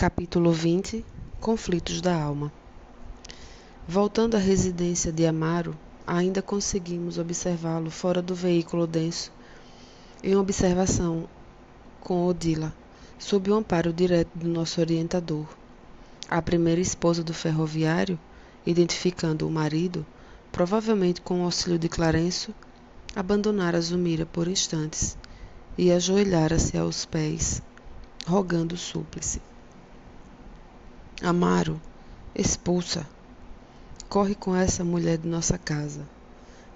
Capítulo 20 Conflitos da Alma. Voltando à residência de Amaro, ainda conseguimos observá-lo fora do veículo denso, em observação com Odila, sob o amparo direto do nosso orientador. A primeira esposa do ferroviário, identificando o marido, provavelmente com o auxílio de Clarencio, abandonara Zulmira por instantes e ajoelhara-se aos pés, rogando o súplice. Amaro, expulsa. Corre com essa mulher de nossa casa.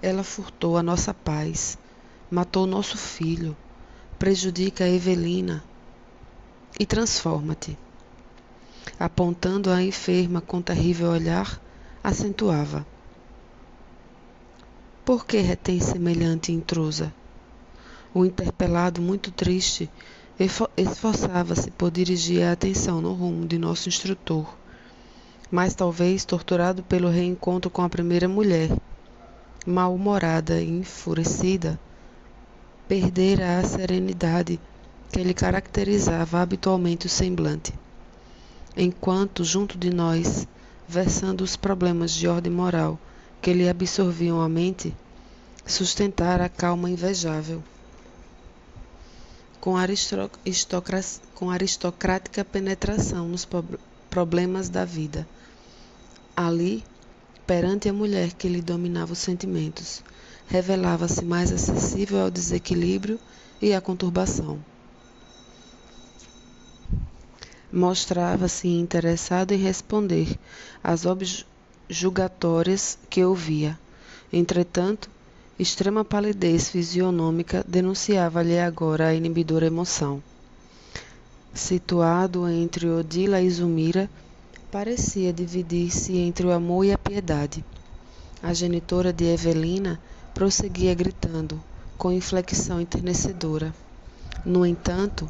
Ela furtou a nossa paz, matou nosso filho, prejudica a Evelina e transforma-te. Apontando a enferma com terrível olhar, acentuava. Por que retém semelhante intrusa? O interpelado, muito triste, esforçava-se por dirigir a atenção no rumo de nosso instrutor, mas talvez torturado pelo reencontro com a primeira mulher, mal-humorada e enfurecida, perdera a serenidade que lhe caracterizava habitualmente o semblante. Enquanto, junto de nós, versando os problemas de ordem moral que lhe absorviam a mente, sustentara a calma invejável. Com aristocrática penetração nos problemas da vida. Ali, perante a mulher que lhe dominava os sentimentos, revelava-se mais acessível ao desequilíbrio e à conturbação. Mostrava-se interessado em responder às objulgatórias que ouvia. Entretanto, extrema palidez fisionômica denunciava-lhe agora a inibidora emoção. Situado entre Odila e Zulmira, parecia dividir-se entre o amor e a piedade. A genitora de Evelina prosseguia gritando, com inflexão enternecedora. No entanto,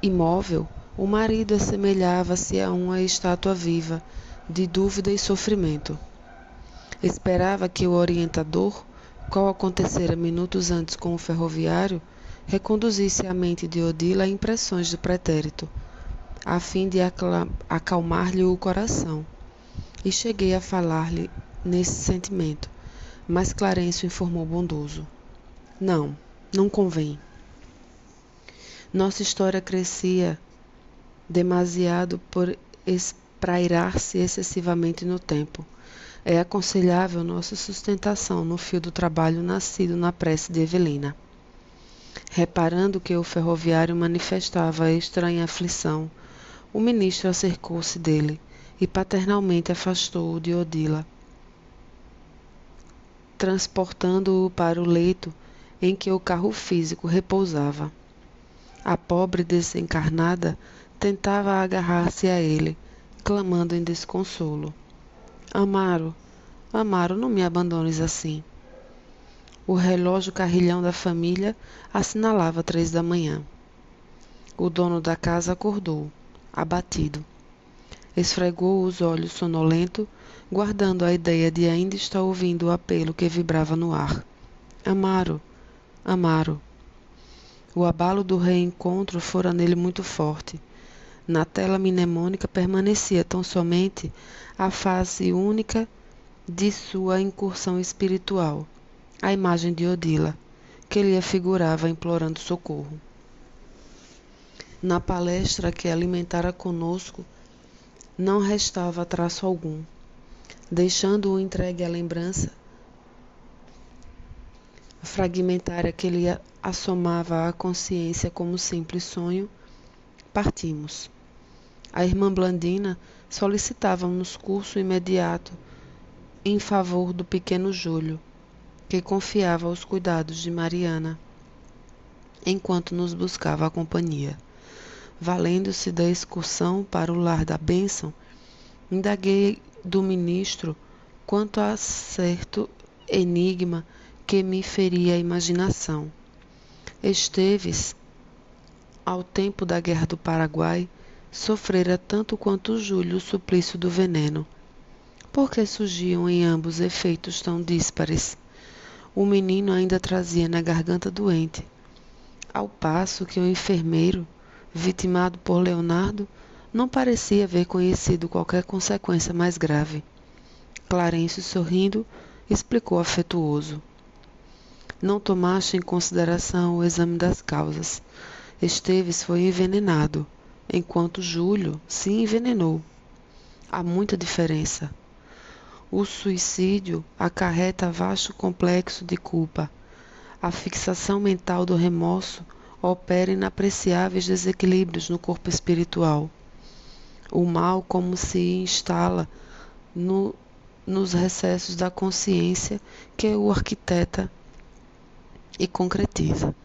imóvel, o marido assemelhava-se a uma estátua viva, de dúvida e sofrimento. Esperava que o orientador, qual acontecera minutos antes com o ferroviário, reconduzisse a mente de Odila a impressões do pretérito, a fim de acalmar-lhe o coração. E cheguei a falar-lhe nesse sentimento, mas Clarencio informou bondoso. Não convém. Nossa história crescia demasiado por esprairar-se excessivamente no tempo. É aconselhável nossa sustentação no fio do trabalho nascido na prece de Evelina. Reparando que o ferroviário manifestava estranha aflição, o ministro acercou-se dele e paternalmente afastou-o de Odila, transportando-o para o leito em que o carro físico repousava. A pobre desencarnada tentava agarrar-se a ele, clamando em desconsolo. Amaro, não me abandones assim. O relógio carrilhão da família assinalava 3 da manhã. O dono da casa acordou, abatido. Esfregou os olhos sonolento, guardando a ideia de ainda estar ouvindo o apelo que vibrava no ar. Amaro. O abalo do reencontro fora nele muito forte. Na tela mnemônica permanecia tão somente a face única de sua incursão espiritual, a imagem de Odila, que lhe afigurava implorando socorro. Na palestra que alimentara conosco, não restava traço algum, deixando-o entregue à lembrança fragmentária que lhe assomava à consciência como simples sonho. Partimos. A irmã Blandina solicitava-nos curso imediato em favor do pequeno Júlio, que confiava aos cuidados de Mariana, enquanto nos buscava a companhia. Valendo-se da excursão para o lar da bênção, indaguei do ministro quanto a certo enigma que me feria a imaginação. Esteves, ao tempo da Guerra do Paraguai, sofrera tanto quanto Júlio o suplício do veneno. Por que surgiam em ambos efeitos tão díspares? O menino ainda trazia na garganta doente, ao passo que o enfermeiro, vitimado por Leonardo, não parecia haver conhecido qualquer consequência mais grave. Clarencio, sorrindo, explicou afetuoso. Não tomaste em consideração o exame das causas. Esteves foi envenenado, enquanto Júlio se envenenou. Há muita diferença. O suicídio acarreta vasto complexo de culpa. A fixação mental do remorso opera inapreciáveis desequilíbrios no corpo espiritual. O mal como se instala nos recessos da consciência que o arquiteta e concretiza.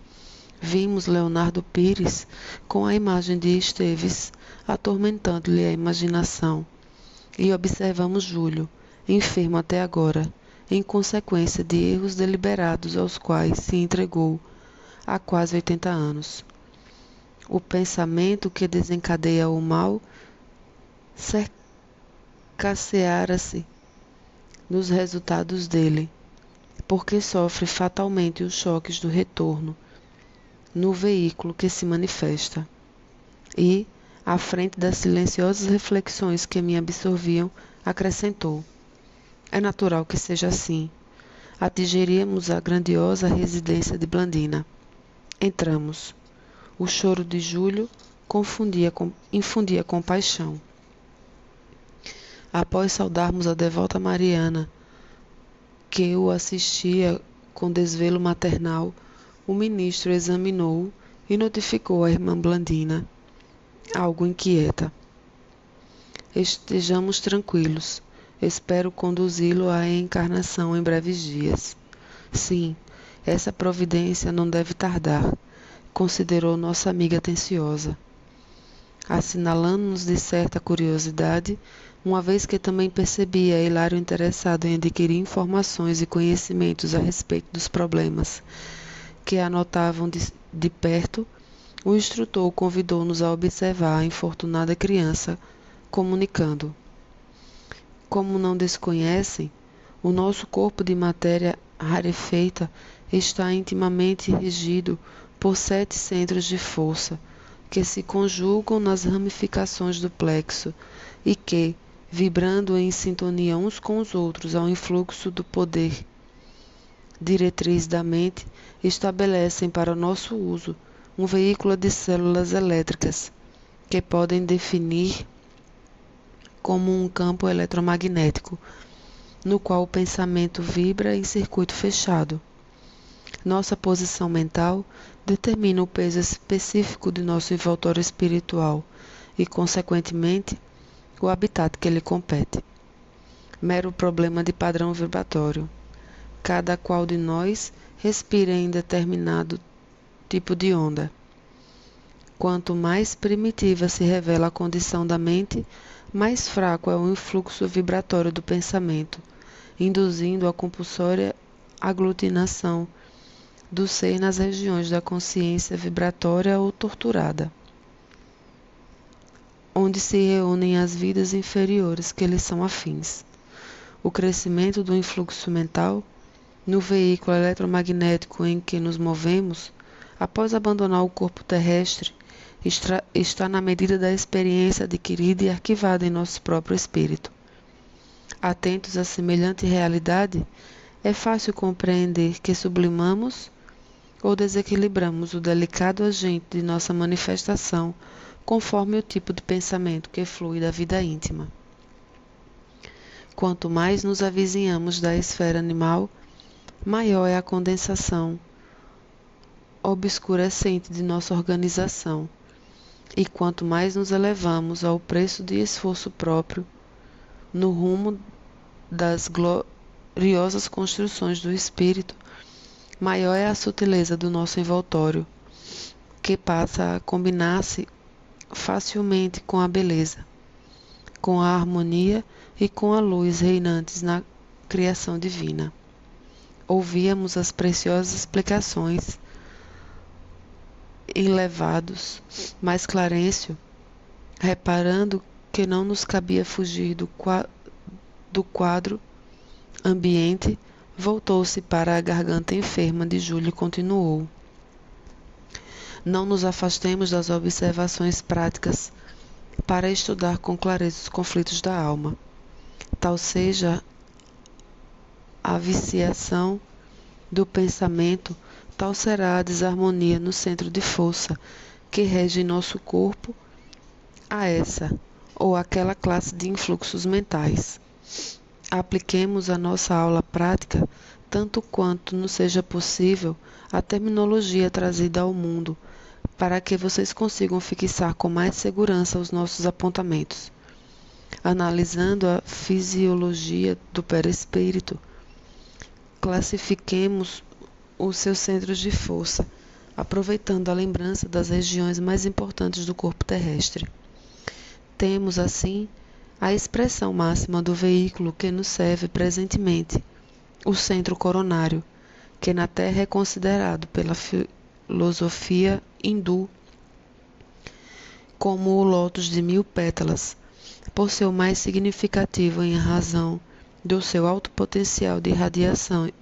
Vimos Leonardo Pires com a imagem de Esteves atormentando-lhe a imaginação e observamos Júlio, enfermo até agora, em consequência de erros deliberados aos quais se entregou há quase 80 anos. O pensamento que desencadeia o mal cercaceara-se nos resultados dele, porque sofre fatalmente os choques do retorno no veículo que se manifesta. E, à frente das silenciosas reflexões que me absorviam, acrescentou: é natural que seja assim. Atingiríamos a grandiosa residência de Blandina. Entramos. O choro de Júlio infundia compaixão. Após saudarmos a devota Mariana, que o assistia com desvelo maternal, o ministro examinou-o e notificou à irmã Blandina, algo inquieta. Estejamos tranquilos. Espero conduzi-lo à encarnação em breves dias. Sim, essa providência não deve tardar, considerou nossa amiga atenciosa, assinalando-nos de certa curiosidade, uma vez que também percebia Hilário interessado em adquirir informações e conhecimentos a respeito dos problemas que anotavam de perto. O instrutor convidou-nos a observar a infortunada criança, comunicando: como não desconhecem, o nosso corpo de matéria rarefeita está intimamente regido por 7 centros de força, que se conjugam nas ramificações do plexo e que, vibrando em sintonia uns com os outros ao influxo do poder diretriz da mente, estabelecem para nosso uso um veículo de células elétricas que podem definir como um campo eletromagnético, no qual o pensamento vibra em circuito fechado. Nossa posição mental determina o peso específico de nosso envoltório espiritual e, consequentemente, o habitat que lhe compete. Mero problema de padrão vibratório. Cada qual de nós respira em determinado tipo de onda. Quanto mais primitiva se revela a condição da mente, mais fraco é o influxo vibratório do pensamento, induzindo a compulsória aglutinação do ser nas regiões da consciência vibratória ou torturada, onde se reúnem as vidas inferiores que lhes são afins. O crescimento do influxo mental no veículo eletromagnético em que nos movemos, após abandonar o corpo terrestre, está na medida da experiência adquirida e arquivada em nosso próprio espírito. Atentos a semelhante realidade, é fácil compreender que sublimamos ou desequilibramos o delicado agente de nossa manifestação conforme o tipo de pensamento que flui da vida íntima. Quanto mais nos avizinhamos da esfera animal, maior é a condensação obscurecente de nossa organização, e quanto mais nos elevamos ao preço de esforço próprio, no rumo das gloriosas construções do espírito, maior é a sutileza do nosso envoltório, que passa a combinar-se facilmente com a beleza, com a harmonia e com a luz reinantes na criação divina. Ouvíamos as preciosas explicações enlevados, mas Clarencio, reparando que não nos cabia fugir do quadro ambiente, voltou-se para a garganta enferma de Júlio e continuou: não nos afastemos das observações práticas para estudar com clareza os conflitos da alma. Tal seja a viciação do pensamento, tal será a desarmonia no centro de força que rege nosso corpo a essa ou aquela classe de influxos mentais. Apliquemos a nossa aula prática, tanto quanto nos seja possível, a terminologia trazida ao mundo, para que vocês consigam fixar com mais segurança os nossos apontamentos. Analisando a fisiologia do perispírito, classifiquemos os seus centros de força, aproveitando a lembrança das regiões mais importantes do corpo terrestre. Temos, assim, a expressão máxima do veículo que nos serve presentemente, o centro coronário, que na Terra é considerado pela filosofia hindu como o lótus de 1000 pétalas, por ser o mais significativo em razão do seu alto potencial de radiações,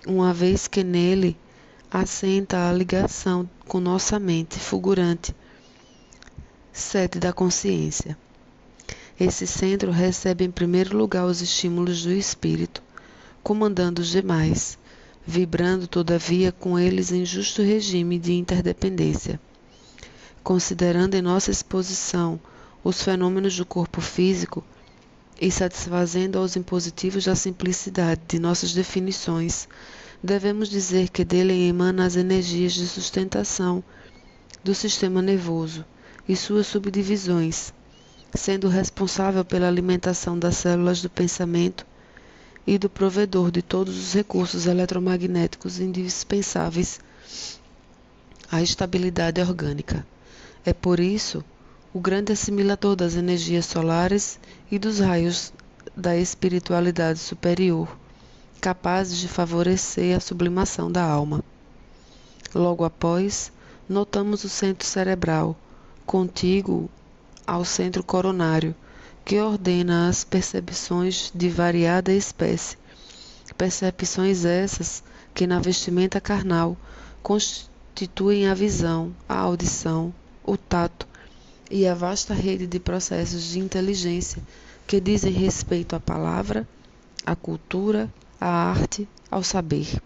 uma vez que nele assenta a ligação com nossa mente fulgurante, sede da consciência. Esse centro recebe em primeiro lugar os estímulos do espírito, comandando os demais, vibrando todavia com eles em justo regime de interdependência. Considerando em nossa exposição os fenômenos do corpo físico e satisfazendo aos impositivos da simplicidade de nossas definições, devemos dizer que dele emanam as energias de sustentação do sistema nervoso e suas subdivisões, sendo responsável pela alimentação das células do pensamento e do provedor de todos os recursos eletromagnéticos indispensáveis à estabilidade orgânica. É por isso o grande assimilador das energias solares e dos raios da espiritualidade superior, capazes de favorecer a sublimação da alma. Logo após, notamos o centro cerebral, contíguo ao centro coronário, que ordena as percepções de variada espécie, percepções essas que na vestimenta carnal constituem a visão, a audição, o tato e a vasta rede de processos de inteligência que dizem respeito à palavra, à cultura, à arte, ao saber.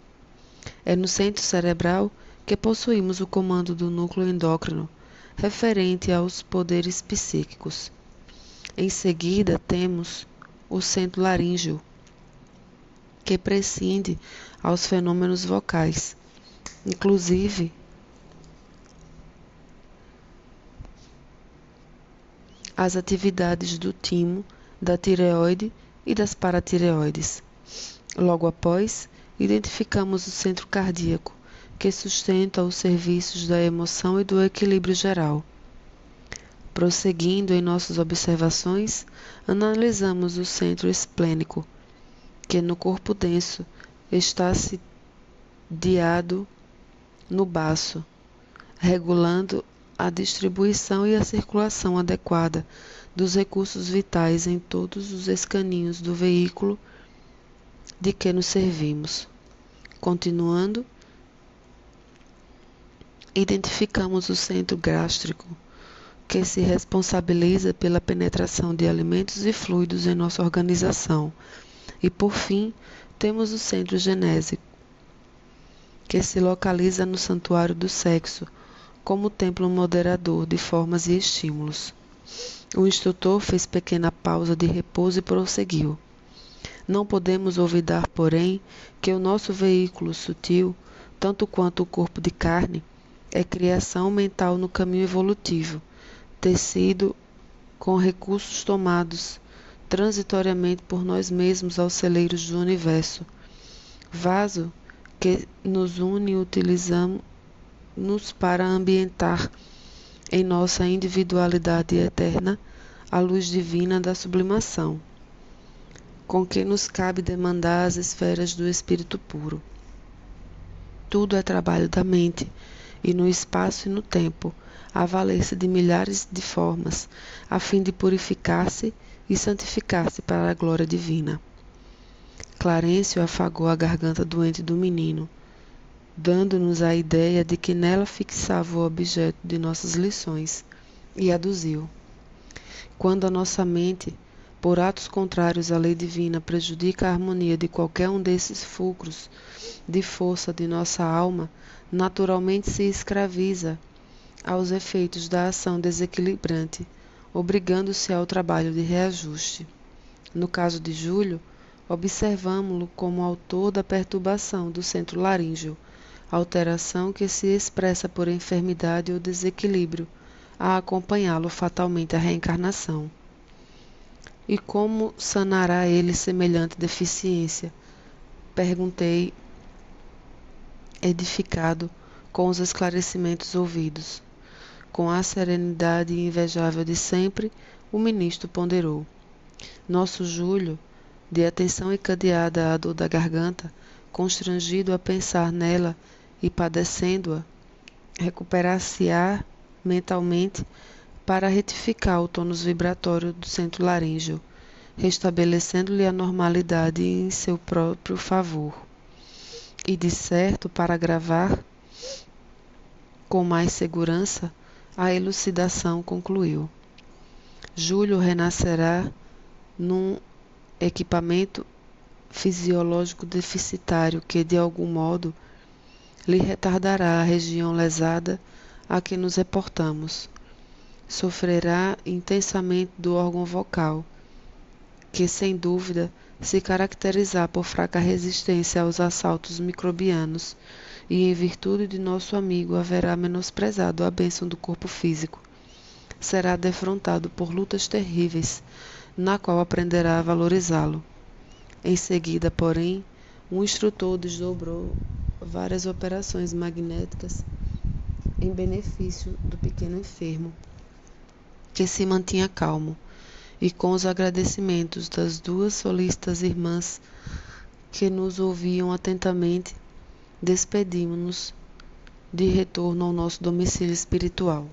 É no centro cerebral que possuímos o comando do núcleo endócrino, referente aos poderes psíquicos. Em seguida, temos o centro laríngeo, que prescinde aos fenômenos vocais, inclusive as atividades do timo, da tireoide e das paratireoides. Logo após, identificamos o centro cardíaco, que sustenta os serviços da emoção e do equilíbrio geral. Prosseguindo em nossas observações, analisamos o centro esplênico, que no corpo denso está sediado no baço, regulando a distribuição e a circulação adequada dos recursos vitais em todos os escaninhos do veículo de que nos servimos. Continuando, identificamos o centro gástrico, que se responsabiliza pela penetração de alimentos e fluidos em nossa organização. E, por fim, temos o centro genésico, que se localiza no santuário do sexo, como templo moderador de formas e estímulos. O instrutor fez pequena pausa de repouso e prosseguiu. Não podemos olvidar, porém, que o nosso veículo sutil, tanto quanto o corpo de carne, é criação mental no caminho evolutivo, tecido com recursos tomados transitoriamente por nós mesmos aos celeiros do universo, vaso que nos une e utilizamos para ambientar em nossa individualidade eterna a luz divina da sublimação, com que nos cabe demandar as esferas do espírito puro. Tudo é trabalho da mente, e no espaço e no tempo, a valer-se de milhares de formas, a fim de purificar-se e santificar-se para a glória divina. Clarencio afagou a garganta doente do menino, dando-nos a ideia de que nela fixava o objeto de nossas lições, e aduziu: quando a nossa mente, por atos contrários à lei divina, prejudica a harmonia de qualquer um desses fulcros de força de nossa alma, naturalmente se escraviza aos efeitos da ação desequilibrante, obrigando-se ao trabalho de reajuste. No caso de Júlio, observamo-lo como autor da perturbação do centro laríngeo, alteração que se expressa por enfermidade ou desequilíbrio, a acompanhá-lo fatalmente a reencarnação. E como sanará ele semelhante deficiência? Perguntei, edificado com os esclarecimentos ouvidos. Com a serenidade invejável de sempre, o ministro ponderou. Nosso Júlio, de atenção encadeada à dor da garganta, constrangido a pensar nela e padecendo-a, recuperar-se-á mentalmente para retificar o tônus vibratório do centro laríngeo, restabelecendo-lhe a normalidade em seu próprio favor. E, de certo, para agravar com mais segurança, a elucidação concluiu. Júlio renascerá num equipamento fisiológico deficitário que, de algum modo, lhe retardará a região lesada a que nos reportamos. Sofrerá intensamente do órgão vocal, que, sem dúvida, se caracterizar por fraca resistência aos assaltos microbianos, e, em virtude de nosso amigo, haverá menosprezado a bênção do corpo físico. Será defrontado por lutas terríveis, na qual aprenderá a valorizá-lo. Em seguida, porém, um instrutor desdobrou várias operações magnéticas em benefício do pequeno enfermo, que se mantinha calmo, e com os agradecimentos das duas solícitas irmãs que nos ouviam atentamente, despedimos-nos de retorno ao nosso domicílio espiritual.